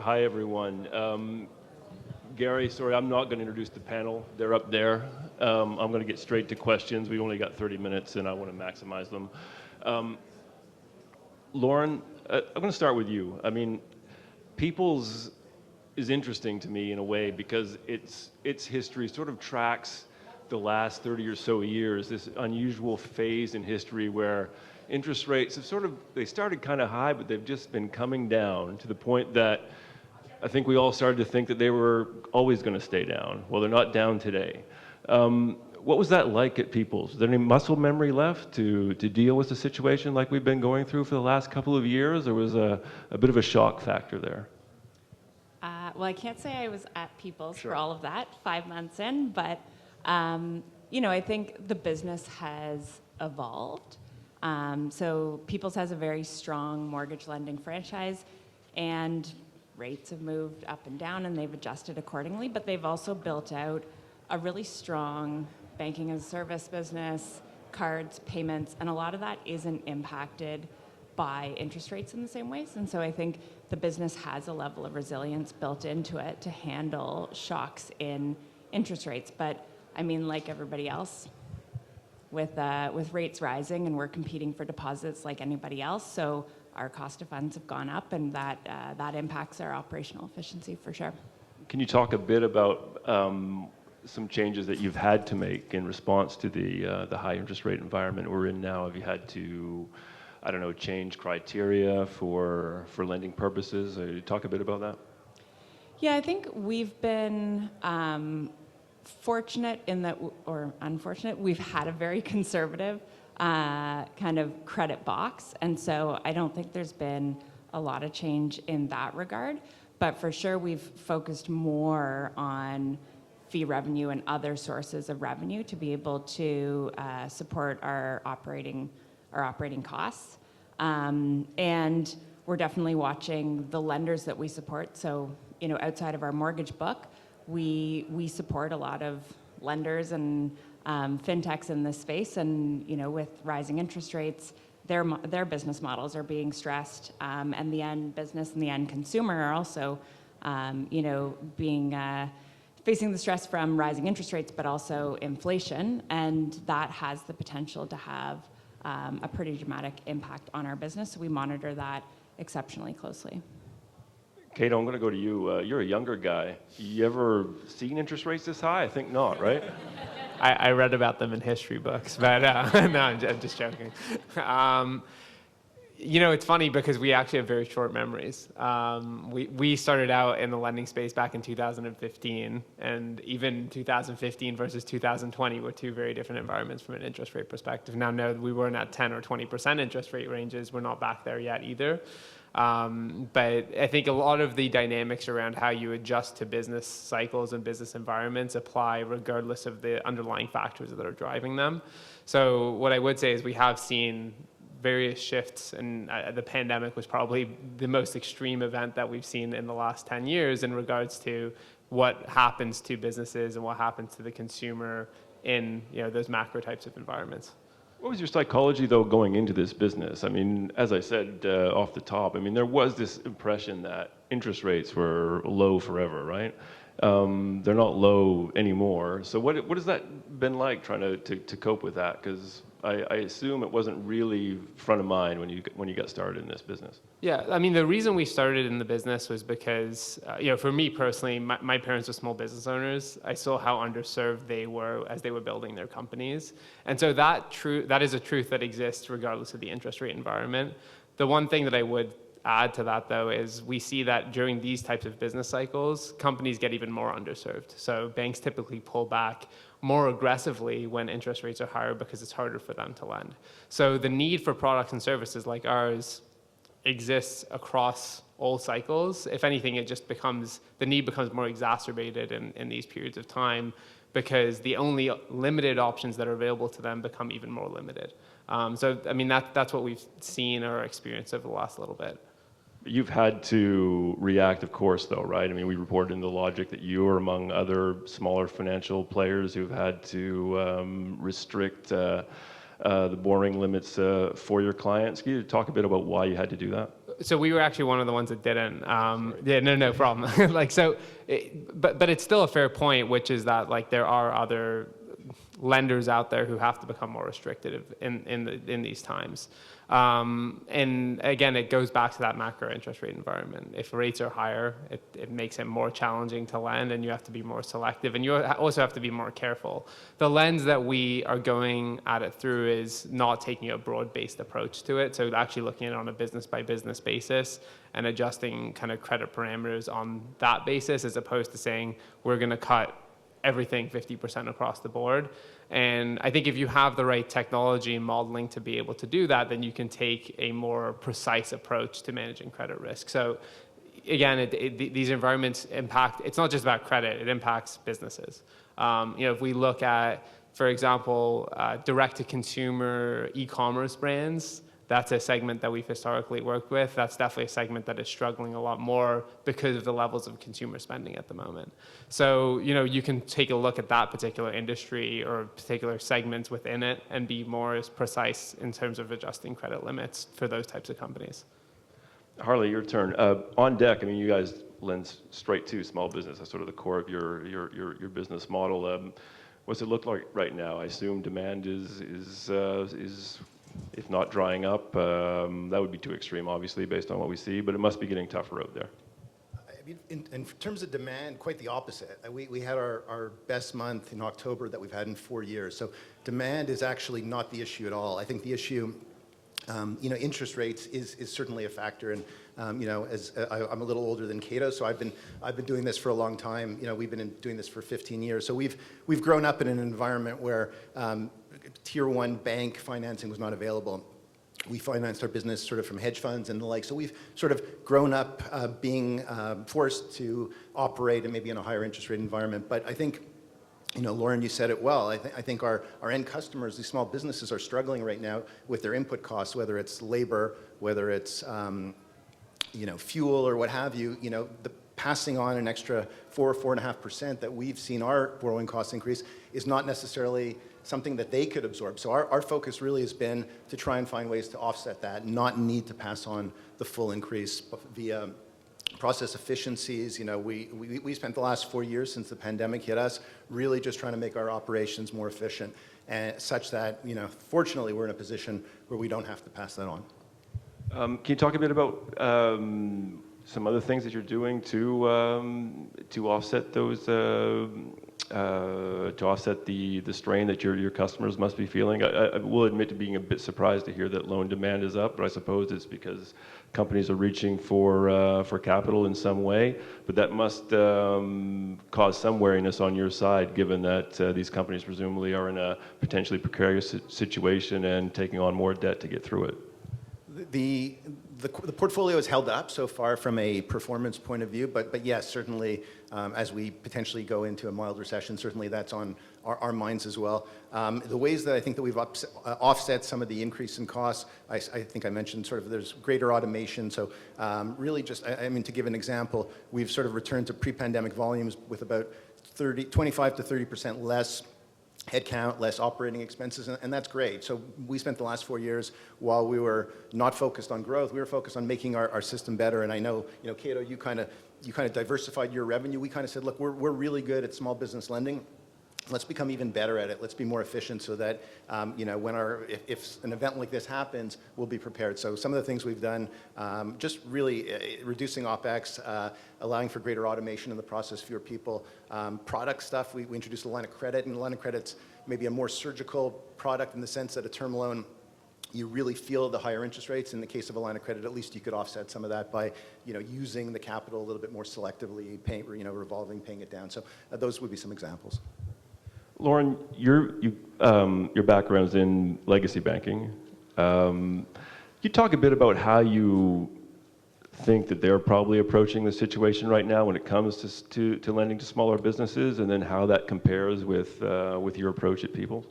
Hi, everyone. Gary, sorry, I'm not going to introduce the panel. They're up there. I'm going to get straight to questions. We only got 30 minutes, and I want to maximize them. Lauren, I'm going to start with you. I mean, Peoples is interesting to me in a way because its history sort of tracks the last 30 or so years, this unusual phase in history where interest rates have they started kind of high, but they've just been coming down to the point that I think we all started to think that they were always going to stay down. Well, they're not down today. What was that like at Peoples? Is there any muscle memory left to deal with the situation like we've been going through for the last couple of years, or was a bit of a shock factor there? Well, I can't say I was at Peoples Sure. for all of that, 5 months in, but I think the business has evolved. So Peoples has a very strong mortgage lending franchise, and rates have moved up and down, and they've adjusted accordingly, but they've also built out a really strong banking as a service business, cards, payments, and a lot of that isn't impacted by interest rates in the same ways. And so I think the business has a level of resilience built into it to handle shocks in interest rates. But I mean, like everybody else, with rates rising, and we're competing for deposits like anybody else, so our cost of funds have gone up, and that impacts our operational efficiency for sure. Can you talk a bit about some changes that you've had to make in response to the high interest rate environment we're in now? Have you had to, I don't know, change criteria for lending purposes? Talk a bit about that. Yeah, I think we've been fortunate in that, or unfortunate, we've had a very conservative kind of credit box. And so I don't think there's been a lot of change in that regard. But for sure, we've focused more on fee revenue and other sources of revenue to be able to support our operating costs. And we're definitely watching the lenders that we support. So, outside of our mortgage book, we support a lot of lenders and fintechs in this space. And, with rising interest rates, their business models are being stressed, and the end business and the end consumer are also, facing the stress from rising interest rates, but also inflation, and that has the potential to have a pretty dramatic impact on our business. So we monitor that exceptionally closely. Kate, I'm going to go to you. You're a younger guy. You ever seen interest rates this high? I think not, right? I read about them in history books, but no, I'm just joking. It's funny because we actually have very short memories. We started out in the lending space back in 2015, and even 2015 versus 2020 were two very different environments from an interest rate perspective. Now, no, we weren't at 10 or 20% interest rate ranges. We're not back there yet either. But I think a lot of the dynamics around how you adjust to business cycles and business environments apply regardless of the underlying factors that are driving them. So what I would say is we have seen various shifts, and the pandemic was probably the most extreme event that we've seen in the last 10 years in regards to what happens to businesses and what happens to the consumer in those macro types of environments. What was your psychology, though, going into this business? I mean, as I said off the top, I mean, there was this impression that interest rates were low forever, right? They're not low anymore. So what has that been like trying to cope with that? Because I assume it wasn't really front of mind when you got started in this business. Yeah, I mean, the reason we started in the business was because, for me personally, my parents were small business owners. I saw how underserved they were as they were building their companies. And so that is a truth that exists regardless of the interest rate environment. The one thing that I would add to that, though, is we see that during these types of business cycles, companies get even more underserved. So banks typically pull back more aggressively when interest rates are higher because it's harder for them to lend. So the need for products and services like ours exists across all cycles. If anything, the need becomes more exacerbated in these periods of time because the only limited options that are available to them become even more limited. So, I mean, that's what we've seen or experienced over the last little bit. You've had to react, of course, though, right? I mean, we reported in the Logic that you are among other smaller financial players who've had to restrict the borrowing limits for your clients. Can you talk a bit about why you had to do that? So we were actually one of the ones that didn't. Yeah, no problem. Like so, but it's still a fair point, which is that like there are other lenders out there who have to become more restrictive in these times. And again, it goes back to that macro interest rate environment. If rates are higher, it makes it more challenging to lend, and you have to be more selective, and you also have to be more careful. The lens that we are going at it through is not taking a broad-based approach to it, so actually looking at it on a business-by-business basis and adjusting kind of credit parameters on that basis, as opposed to saying we're going to cut everything 50% across the board. And I think if you have the right technology and modeling to be able to do that, then you can take a more precise approach to managing credit risk. So again, these environments impact, it's not just about credit, it impacts businesses. If we look at, for example, direct-to-consumer e-commerce brands, that's a segment that we've historically worked with. That's definitely a segment that is struggling a lot more because of the levels of consumer spending at the moment. So, you can take a look at that particular industry or particular segments within it and be more precise in terms of adjusting credit limits for those types of companies. Harley, your turn. On deck, I mean, you guys lend straight to small business. That's sort of the core of your business model. What's it look like right now? I assume demand is if not drying up, that would be too extreme, obviously, based on what we see, but it must be getting tougher out there. I mean, in terms of demand, quite the opposite. We had our best month in October that we've had in 4 years. So demand is actually not the issue at all. I think the issue, interest rates is certainly a factor. And, as I'm a little older than Cato, so I've been doing this for a long time. We've been doing this for 15 years. So we've grown up in an environment where tier one bank financing was not available. We financed our business sort of from hedge funds and the like. So we've sort of grown up being forced to operate in maybe in a higher interest rate environment. But I think, Lauren, you said it well. I think our end customers, these small businesses, are struggling right now with their input costs, whether it's labor, whether it's fuel or what have you. The passing on an extra 4.5% that we've seen our borrowing costs increase is not necessarily something that they could absorb. So our focus really has been to try and find ways to offset that, not need to pass on the full increase via process efficiencies. We spent the last 4 years since the pandemic hit us really just trying to make our operations more efficient, and such that, fortunately, we're in a position where we don't have to pass that on. Can you talk a bit about some other things that you're doing to offset those, to offset the strain that your customers must be feeling? I will admit to being a bit surprised to hear that loan demand is up, but I suppose it's because companies are reaching for capital in some way. But that must cause some wariness on your side, given that these companies presumably are in a potentially precarious situation and taking on more debt to get through it. The portfolio has held up so far from a performance point of view, but yes, certainly as we potentially go into a mild recession, certainly that's on our minds as well. The ways that I think that we've offset some of the increase in costs, I think I mentioned sort of there's greater automation. So really just, to give an example, we've sort of returned to pre-pandemic volumes with about 25 to 30% less headcount, less operating expenses, and that's great. So we spent the last 4 years, while we were not focused on growth, we were focused on making our system better. And I know, Cato, you kind of diversified your revenue. We kind of said, look, we're really good at small business lending. Let's become even better at it. Let's be more efficient so that, if an event like this happens, we'll be prepared. So some of the things we've done, just really reducing OpEx, allowing for greater automation in the process, fewer people. Product stuff, we introduced a line of credit, and a line of credit's maybe a more surgical product in the sense that a term loan, you really feel the higher interest rates. In the case of a line of credit, at least you could offset some of that by, using the capital a little bit more selectively, revolving, paying it down. So those would be some examples. Lauren, your background's in legacy banking. You talk a bit about how you think that they're probably approaching the situation right now when it comes to lending to smaller businesses, and then how that compares with your approach at Peoples?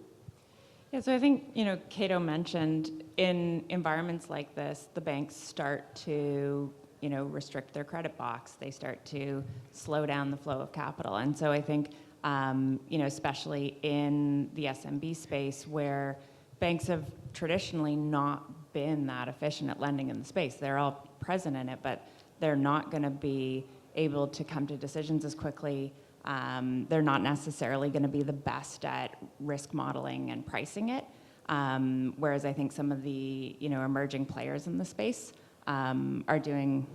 Yeah, so I think, Cato mentioned in environments like this, the banks start to, restrict their credit box. They start to slow down the flow of capital. And so I think, especially in the SMB space where banks have traditionally not been that efficient at lending in the space. They're all present in it, but they're not going to be able to come to decisions as quickly. They're not necessarily going to be the best at risk modeling and pricing it. Whereas I think some of the emerging players in the space are doing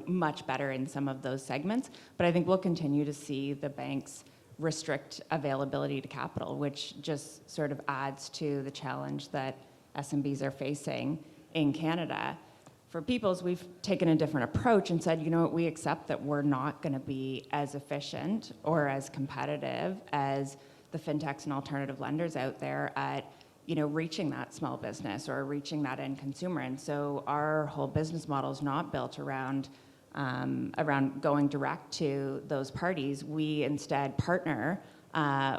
much better in some of those segments. But I think we'll continue to see the banks restrict availability to capital, which just sort of adds to the challenge that SMBs are facing in Canada. For Peoples, we've taken a different approach and said, we accept that we're not going to be as efficient or as competitive as the fintechs and alternative lenders out there at reaching that small business or reaching that end consumer. And so our whole business model is not built around going direct to those parties. We instead partner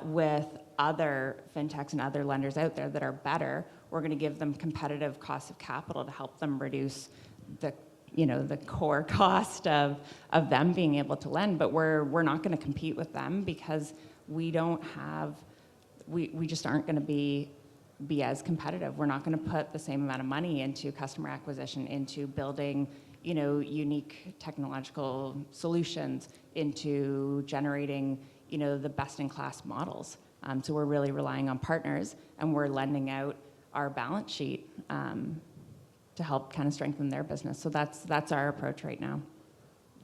with other fintechs and other lenders out there that are better. We're going to give them competitive costs of capital to help them reduce the core cost of them being able to lend. But we're not going to compete with them because we just aren't going to be as competitive. We're not going to put the same amount of money into customer acquisition, into building unique technological solutions, into generating the best-in-class models. So we're really relying on partners, and we're lending out our balance sheet to help kind of strengthen their business. So that's our approach right now.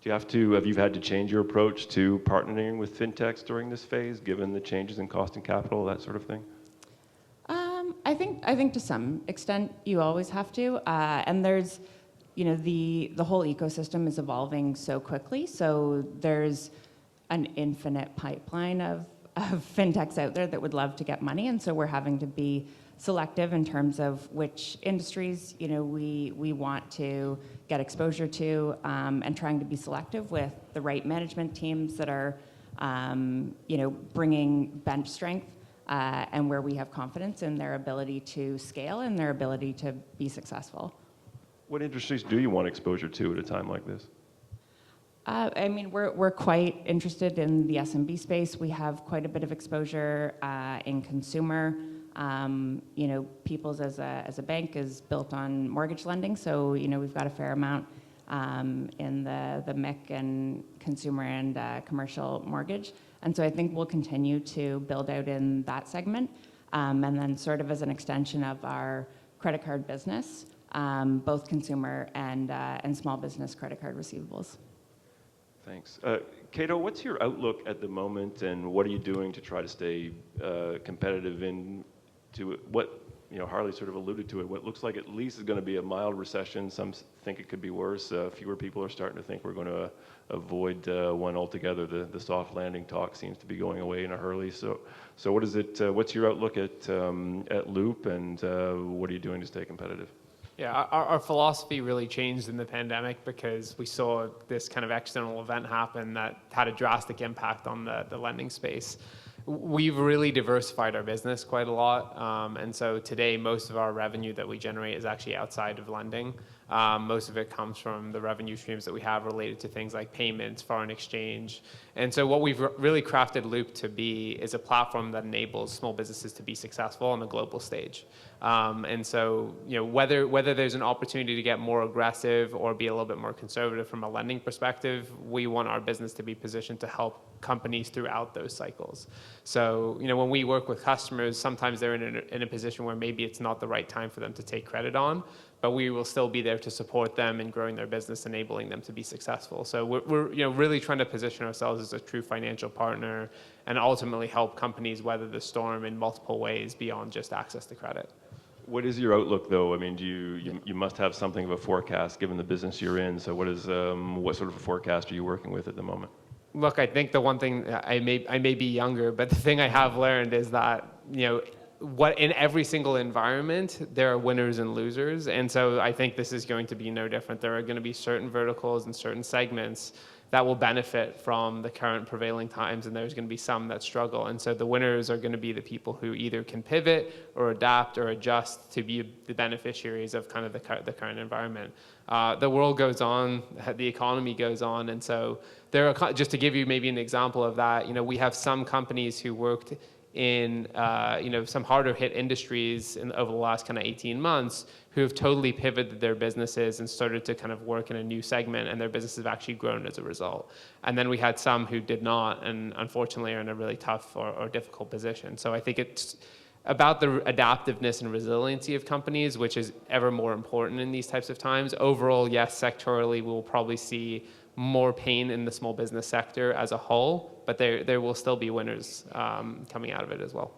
Have you had to change your approach to partnering with fintechs during this phase, given the changes in cost and capital, that sort of thing? I think to some extent you always have to, and there's the whole ecosystem is evolving so quickly, so there's an infinite pipeline of fintechs out there that would love to get money, and so we're having to be selective in terms of which industries we want to get exposure to, and trying to be selective with the right management teams that are bringing bench strength, and where we have confidence in their ability to scale and their ability to be successful. What industries do you want exposure to at a time like this? We're quite interested in the SMB space. We have quite a bit of exposure in consumer. Peoples as a bank is built on mortgage lending, so we've got a fair amount in the MIC and consumer and commercial mortgage. And so I think we'll continue to build out in that segment, and then sort of as an extension of our credit card business, both consumer and small business credit card receivables. Thanks. Cato, what's your outlook at the moment, and what are you doing to try to stay competitive into what, Harley sort of alluded to it, what looks like at least is going to be a mild recession. Some think it could be worse. Fewer people are starting to think we're going to avoid one altogether. The soft landing talk seems to be going away in a hurry. So what is it? What's your outlook at Loop, and what are you doing to stay competitive? Yeah, our philosophy really changed in the pandemic because we saw this kind of external event happen that had a drastic impact on the lending space. We've really diversified our business quite a lot, and so today most of our revenue that we generate is actually outside of lending. Most of it comes from the revenue streams that we have related to things like payments, foreign exchange. And so what we've really crafted Loop to be is a platform that enables small businesses to be successful on the global stage. And so, whether there's an opportunity to get more aggressive or be a little bit more conservative from a lending perspective, we want our business to be positioned to help companies throughout those cycles. So, when we work with customers, sometimes they're in a position where maybe it's not the right time for them to take credit on, but we will still be there to support them in growing their business, enabling them to be successful. So we're really trying to position ourselves as a true financial partner and ultimately help companies weather the storm in multiple ways beyond just access to credit. What is your outlook, though? I mean, you must have something of a forecast given the business you're in. So what sort of a forecast are you working with at the moment? Look, I think the one thing, I may be younger, but the thing I have learned is that, what in every single environment, there are winners and losers. And so I think this is going to be no different. There are going to be certain verticals and certain segments that will benefit from the current prevailing times, and there's going to be some that struggle. And so the winners are going to be the people who either can pivot or adapt or adjust to be the beneficiaries of kind of the current environment. The world goes on, the economy goes on, and so there are, just to give you maybe an example of that, we have some companies who worked in some harder hit industries over the last kind of 18 months who have totally pivoted their businesses and started to kind of work in a new segment, and their businesses have actually grown as a result. And then we had some who did not, and unfortunately are in a really tough or difficult position. So I think it's about the adaptiveness and resiliency of companies, which is ever more important in these types of times. Overall, yes, sectorally, we will probably see more pain in the small business sector as a whole, but there will still be winners coming out of it as well.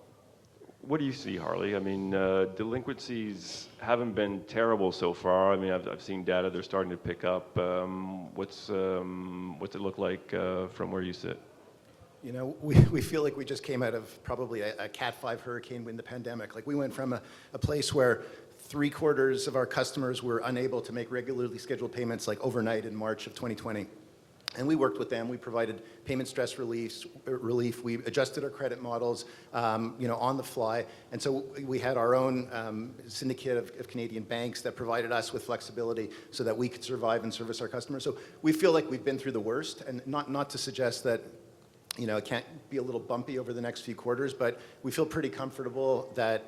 What do you see, Harley? I mean, delinquencies haven't been terrible so far. I mean, I've seen data; they're starting to pick up. What's it look like from where you sit? You know, we feel like we just came out of probably a Cat 5 hurricane in the pandemic. Like, we went from a place where 3/4 of our customers were unable to make regularly scheduled payments like overnight in March of 2020. And we worked with them. We provided payment stress relief. We adjusted our credit models, on the fly. And so we had our own syndicate of Canadian banks that provided us with flexibility so that we could survive and service our customers. So we feel like we've been through the worst, and not to suggest that it can't be a little bumpy over the next few quarters, but we feel pretty comfortable that,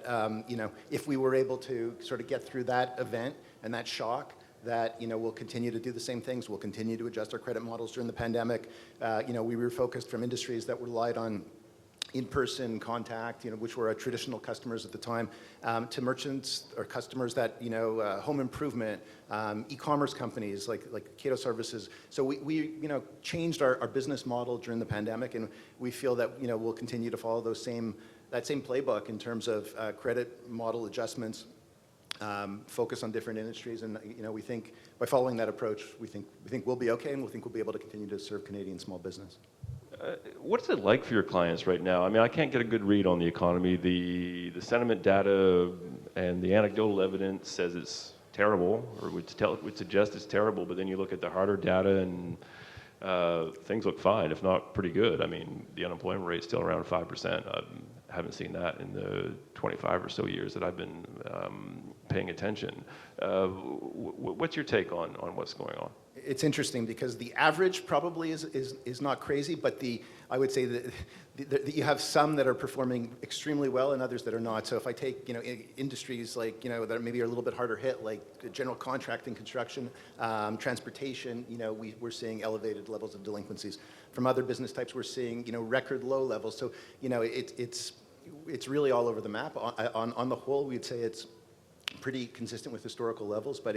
if we were able to sort of get through that event and that shock, that, we'll continue to do the same things. We'll continue to adjust our credit models during the pandemic. We were focused from industries that relied on in-person contact, which were our traditional customers at the time, to merchants or customers that, home improvement, e-commerce companies like Cato Services. So we changed our business model during the pandemic, and we feel that, we'll continue to follow that same playbook in terms of credit model adjustments, focus on different industries, and we think by following that approach, we think we'll be okay, and we think we'll be able to continue to serve Canadian small business. What's it like for your clients right now? I mean, I can't get a good read on the economy. The sentiment data and the anecdotal evidence says it's terrible, or would suggest it's terrible. But then you look at the harder data, and things look fine, if not pretty good. I mean, the unemployment rate's still around 5%. I haven't seen that in the 25 or so years that I've been paying attention. What's your take on what's going on? It's interesting because the average probably is not crazy, but I would say that you have some that are performing extremely well and others that are not. So if I take industries like that maybe are a little bit harder hit, like general contracting, construction, transportation, we're seeing elevated levels of delinquencies. From other business types, we're seeing record low levels. So it's really all over the map. On the whole, we'd say it's pretty consistent with historical levels, but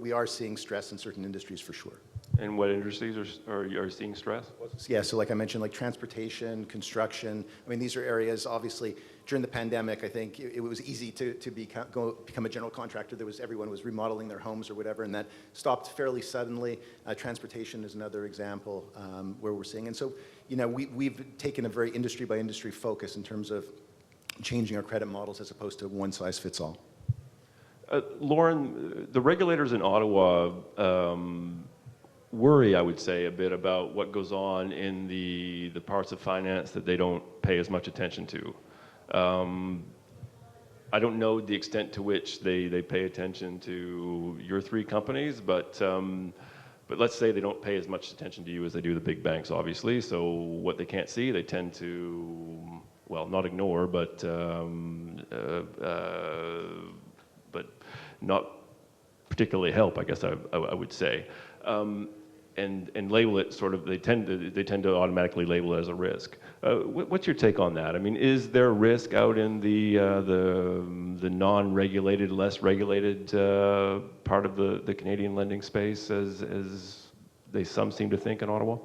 we are seeing stress in certain industries for sure. And what industries are seeing stress? Yeah, so like I mentioned, like transportation, construction. I mean, these are areas, obviously, during the pandemic, I think it was easy to become a general contractor. Everyone was remodeling their homes or whatever, and that stopped fairly suddenly. Transportation is another example where we're seeing. And so, we've taken a very industry by industry focus in terms of changing our credit models as opposed to one size fits all. Lauren, the regulators in Ottawa worry, I would say, a bit about what goes on in the parts of finance that they don't pay as much attention to. I don't know the extent to which they pay attention to your three companies, but let's say they don't pay as much attention to you as they do the big banks, obviously. So what they can't see, they tend to, well, not ignore, but not particularly help, I guess I would say, and label it sort of. They tend to automatically label it as a risk. What's your take on that? I mean, is there risk out in the non-regulated, less regulated part of the Canadian lending space, as some seem to think in Ottawa?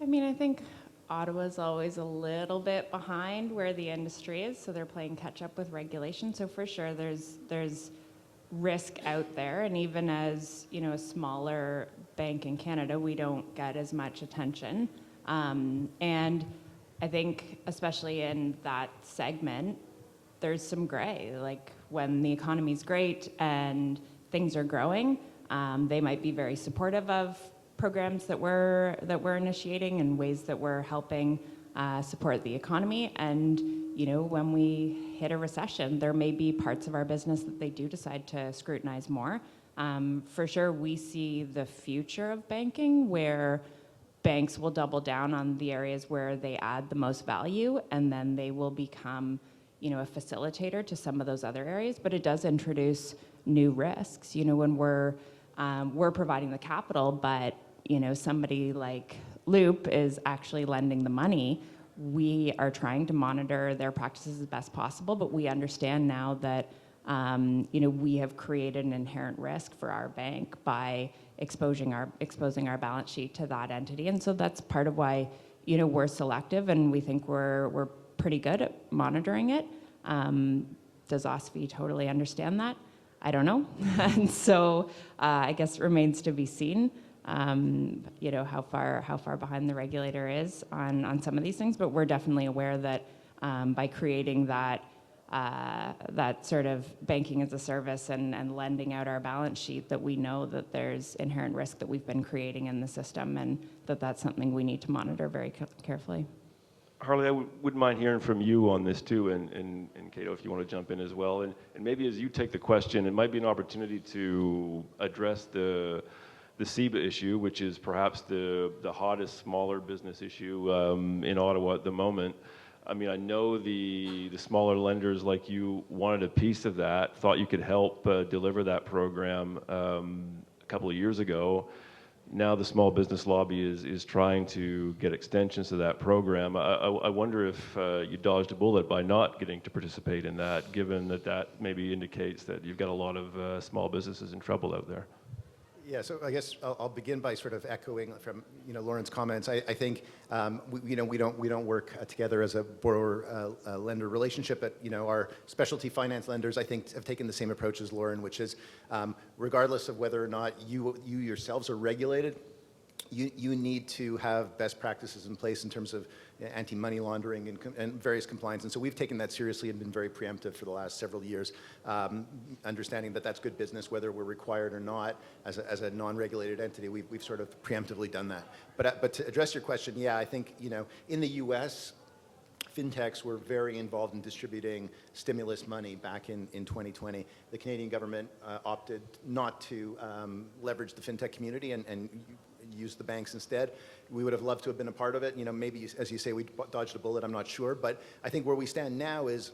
I mean, I think Ottawa's always a little bit behind where the industry is, so they're playing catch up with regulation. So for sure, there's risk out there, and even as a smaller bank in Canada, we don't get as much attention. And I think, especially in that segment, there's some gray. Like when the economy's great and things are growing, they might be very supportive of programs that we're initiating and ways that we're helping support the economy. And when we hit a recession, there may be parts of our business that they do decide to scrutinize more. For sure, we see the future of banking where banks will double down on the areas where they add the most value, and then they will become, a facilitator to some of those other areas. But it does introduce new risks. When we're providing the capital, but somebody like Loop is actually lending the money. We are trying to monitor their practices as best possible, but we understand now that we have created an inherent risk for our bank by exposing our balance sheet to that entity, and so that's part of why we're selective, and we think we're pretty good at monitoring it. Does OSFI totally understand that? I don't know, and so I guess it remains to be seen. How far behind the regulator is on some of these things, but we're definitely aware that by creating that sort of banking as a service and lending out our balance sheet, that we know that there's inherent risk that we've been creating in the system, and that's something we need to monitor very carefully. Harley, I wouldn't mind hearing from you on this too, and Cato, if you want to jump in as well. And maybe as you take the question, it might be an opportunity to address the SEBA issue, which is perhaps the hottest smaller business issue in Ottawa at the moment. I mean, I know the smaller lenders like you wanted a piece of that, thought you could help deliver that program a couple of years ago. Now the small business lobby is trying to get extensions to that program. I wonder if you dodged a bullet by not getting to participate in that, given that maybe indicates that you've got a lot of small businesses in trouble out there. Yeah, so I guess I'll begin by sort of echoing from Lauren's comments. I think we don't work together as a borrower lender relationship, but our specialty finance lenders, I think, have taken the same approach as Lauren, which is regardless of whether or not you yourselves are regulated, you need to have best practices in place in terms of anti-money laundering and various compliance. And so we've taken that seriously and been very preemptive for the last several years, understanding that that's good business, whether we're required or not as a non-regulated entity. We've sort of preemptively done that. But to address your question, yeah, I think in the U.S., fintechs were very involved in distributing stimulus money back in 2020. The Canadian government opted not to leverage the fintech community and use the banks instead. We would have loved to have been a part of it. Maybe, as you say, we dodged a bullet, I'm not sure. But I think where we stand now is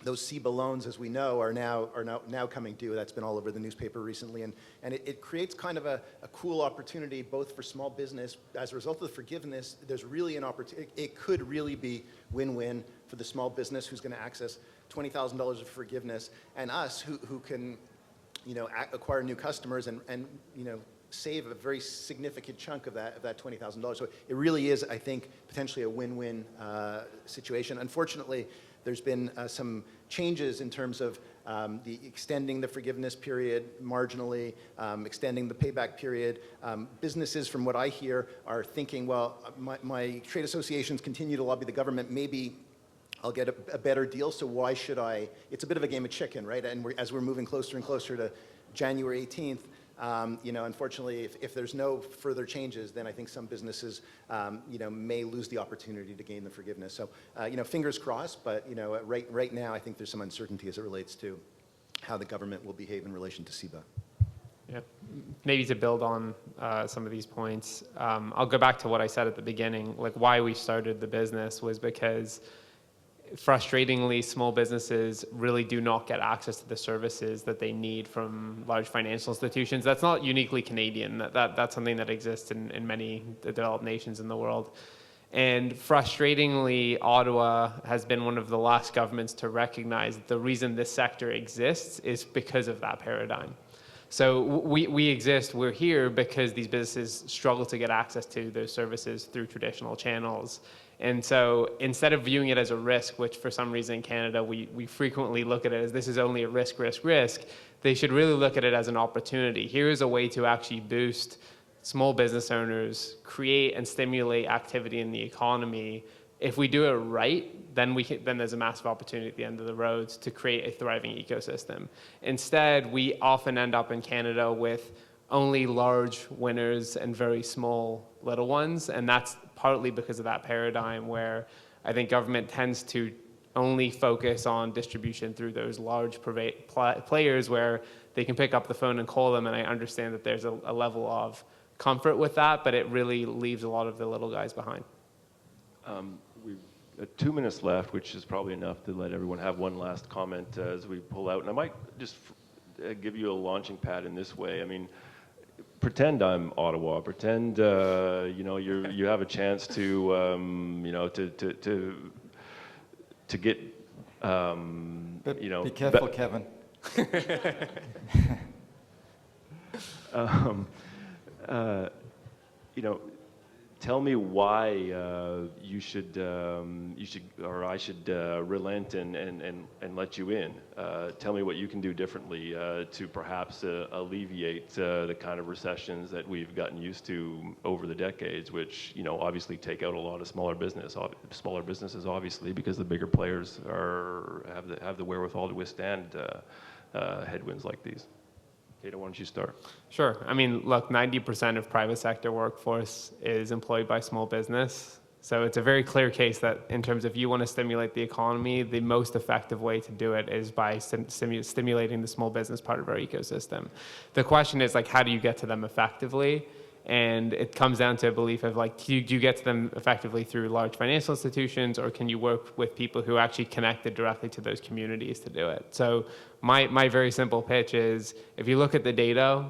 those SEBA loans, as we know, are now coming due. That's been all over the newspaper recently. And it creates kind of a cool opportunity both for small business. As a result of the forgiveness, there's really an opportunity. It could really be win-win for the small business who's going to access $20,000 of forgiveness, and us who can acquire new customers and save a very significant chunk of that $20,000. So it really is, I think, potentially a win-win situation. Unfortunately, there's been some changes in terms of extending the forgiveness period marginally, extending the payback period. Businesses, from what I hear, are thinking, well, my trade associations continue to lobby the government, maybe I'll get a better deal, so why should I? It's a bit of a game of chicken, right? And as we're moving closer and closer to January 18th, unfortunately, if there's no further changes, then I think some businesses, may lose the opportunity to gain the forgiveness. So, fingers crossed. But right now, I think there's some uncertainty as it relates to how the government will behave in relation to SEBA. Yeah, maybe to build on some of these points, I'll go back to what I said at the beginning. Like, why we started the business was because, frustratingly, small businesses really do not get access to the services that they need from large financial institutions. That's not uniquely Canadian. That's something that exists in many developed nations in the world. And frustratingly, Ottawa has been one of the last governments to recognize the reason this sector exists is because of that paradigm. So we exist, we're here because these businesses struggle to get access to those services through traditional channels. And so instead of viewing it as a risk, which for some reason in Canada we frequently look at it as this is only a risk, they should really look at it as an opportunity. Here is a way to actually boost small business owners, create and stimulate activity in the economy. If we do it right, then there's a massive opportunity at the end of the road to create a thriving ecosystem. Instead, we often end up in Canada with only large winners and very small little ones, and that's partly because of that paradigm where I think government tends to only focus on distribution through those large players where they can pick up the phone and call them, and I understand that there's a level of comfort with that, but it really leaves a lot of the little guys behind. We've got 2 minutes left, which is probably enough to let everyone have one last comment as we pull out. And I might just give you a launching pad in this way. I mean, pretend I'm Ottawa. Pretend you have a chance to to get Be careful, Kevin. Tell me why you should or I should relent and let you in. Tell me what you can do differently to perhaps alleviate the kind of recessions that we've gotten used to over the decades, which obviously take out a lot of smaller businesses, obviously, because the bigger players have the wherewithal to withstand headwinds like these. Kato, why don't you start? Sure. I mean, look, 90% of private sector workforce is employed by small business. So it's a very clear case that in terms of you want to stimulate the economy, the most effective way to do it is by stimulating the small business part of our ecosystem. The question is, like, how do you get to them effectively? And it comes down to a belief of, like, do you get to them effectively through large financial institutions, or can you work with people who are actually connected directly to those communities to do it? So my very simple pitch is, if you look at the data,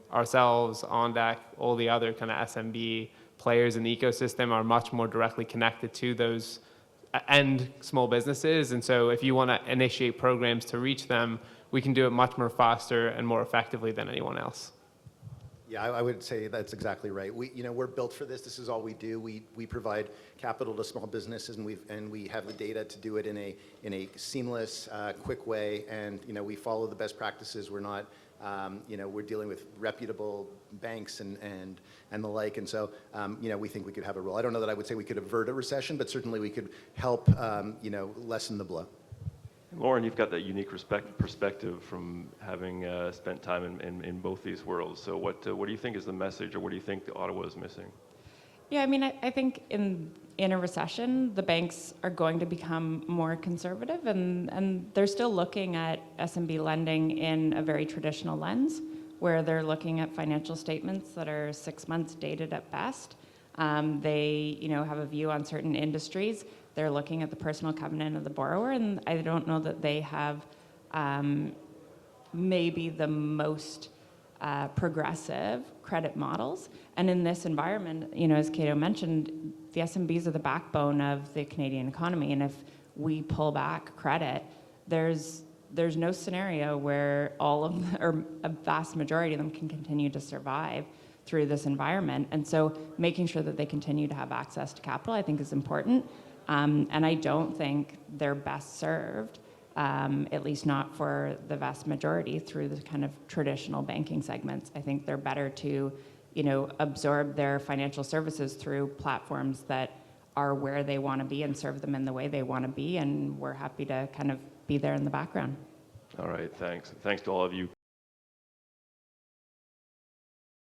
ourselves, OnDeck, all the other kind of SMB players in the ecosystem are much more directly connected to those end small businesses. And so if you want to initiate programs to reach them, we can do it much more faster and more effectively than anyone else. Yeah, I would say that's exactly right. We're built for this. This is all we do. We provide capital to small businesses, and we have the data to do it in a seamless, quick way. And we follow the best practices. We're not, we're dealing with reputable banks and the like. And so, we think we could have a role. I don't know that I would say we could avert a recession, but certainly we could help, lessen the blow. Lauren, you've got that unique perspective from having spent time in both these worlds. So what do you think is the message, or what do you think Ottawa is missing? Yeah, I mean, I think in a recession, the banks are going to become more conservative, and they're still looking at SMB lending in a very traditional lens, where they're looking at financial statements that are 6 months dated at best. They, have a view on certain industries. They're looking at the personal covenant of the borrower, and I don't know that they have maybe the most progressive credit models. And in this environment, as Kato mentioned, the SMBs are the backbone of the Canadian economy, and if we pull back credit, there's no scenario where all of them, or a vast majority of them, can continue to survive through this environment. And so making sure that they continue to have access to capital, I think, is important. And I don't think they're best served, at least not for the vast majority, through the kind of traditional banking segments. I think they're better to, absorb their financial services through platforms that are where they want to be and serve them in the way they want to be. And we're happy to kind of be there in the background. All right, thanks. Thanks to all of you.